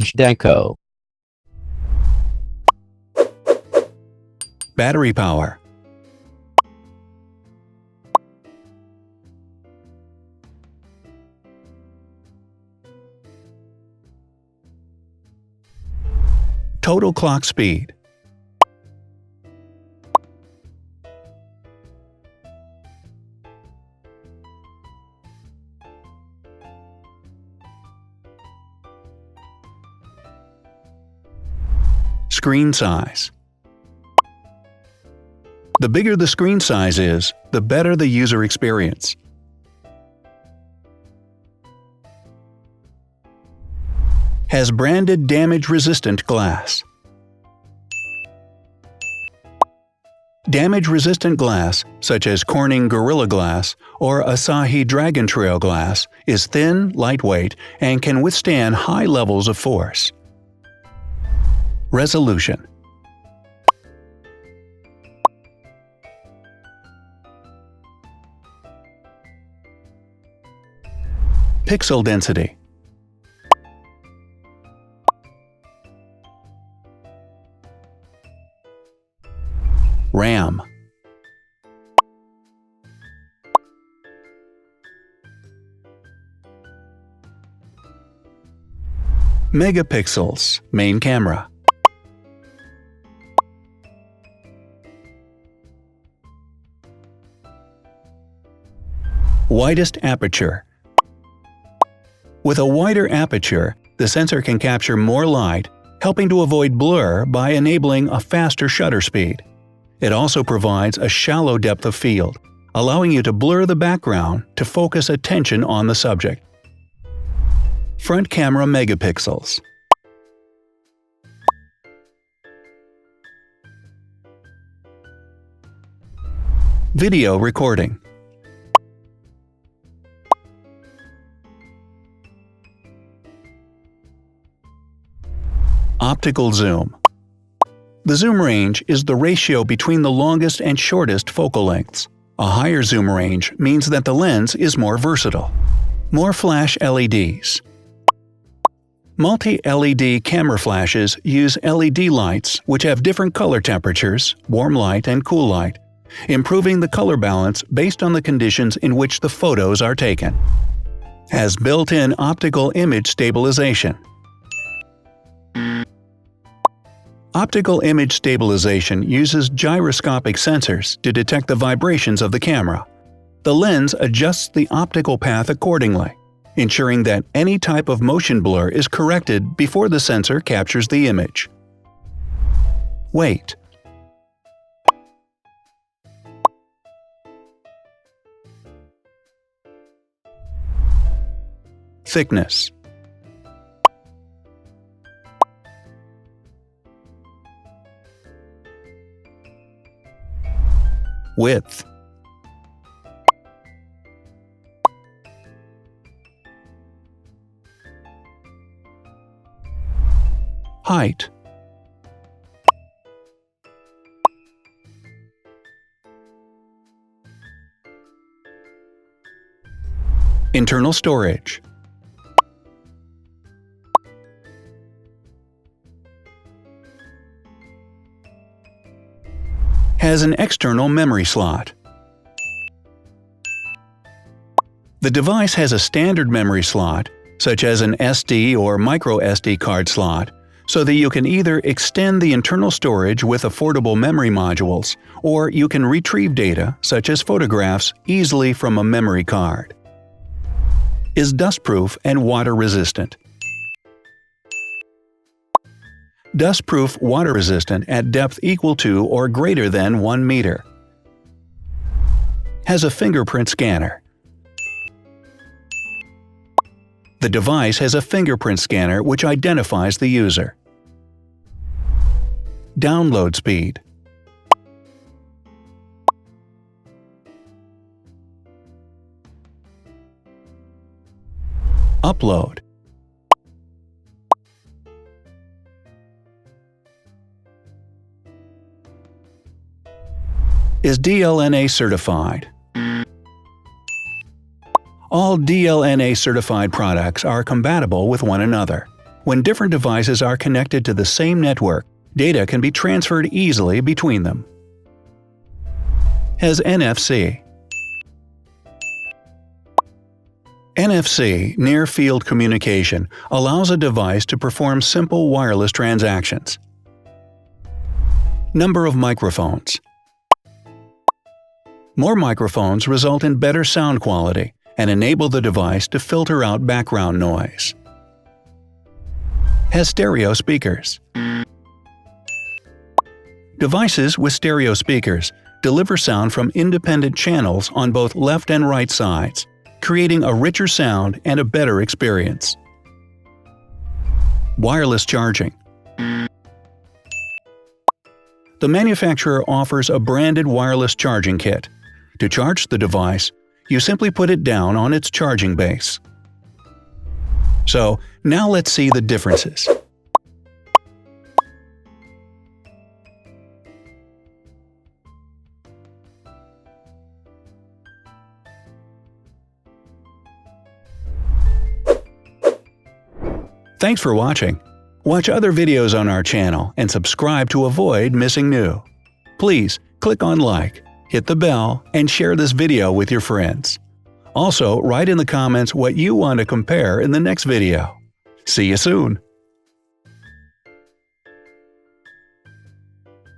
Zhdanko. Battery power. Total clock speed. Screen size. The bigger the screen size is, the better the user experience. Has branded damage-resistant glass. Damage-resistant glass, such as Corning Gorilla Glass or Asahi Dragon Trail glass, is thin, lightweight, and can withstand high levels of force. Resolution. Pixel density. RAM. Megapixels, main camera. Widest aperture. With a wider aperture, the sensor can capture more light, helping to avoid blur by enabling a faster shutter speed. It also provides a shallow depth of field, allowing you to blur the background to focus attention on the subject. Front camera megapixels. Video recording. Optical zoom. The zoom range is the ratio between the longest and shortest focal lengths. A higher zoom range means that the lens is more versatile. More flash LEDs. Multi-LED camera flashes use LED lights which have different color temperatures, warm light and cool light, improving the color balance based on the conditions in which the photos are taken. Has built-in optical image stabilization. Optical image stabilization uses gyroscopic sensors to detect the vibrations of the camera. The lens adjusts the optical path accordingly, ensuring that any type of motion blur is corrected before the sensor captures the image. Weight. Thickness. Width. Height. Internal storage. Has an external memory slot. The device has a standard memory slot, such as an SD or micro SD card slot, so that you can either extend the internal storage with affordable memory modules, or you can retrieve data, such as photographs, easily from a memory card. Is dustproof and water-resistant. Dustproof water-resistant at depth equal to or greater than 1 meter. Has a fingerprint scanner. The device has a fingerprint scanner which identifies the user. Download speed. Upload. Is DLNA certified. All DLNA certified products are compatible with one another, When different devices are connected to the same network, data can be transferred easily between them. Has NFC. NFC, Near Field Communication, allows a device to perform simple wireless transactions. Number of microphones. More microphones result in better sound quality and enable the device to filter out background noise. Has stereo speakers. Devices with stereo speakers deliver sound from independent channels on both left and right sides, creating a richer sound and a better experience. Wireless charging. The manufacturer offers a branded wireless charging kit. To charge the device, you simply put it down on its charging base. So, now let's see the differences. Thanks for watching. Watch other videos on our channel and subscribe to avoid missing new. Please click on like, hit the bell, and share this video with your friends. Also, write in the comments what you want to compare in the next video. See you soon!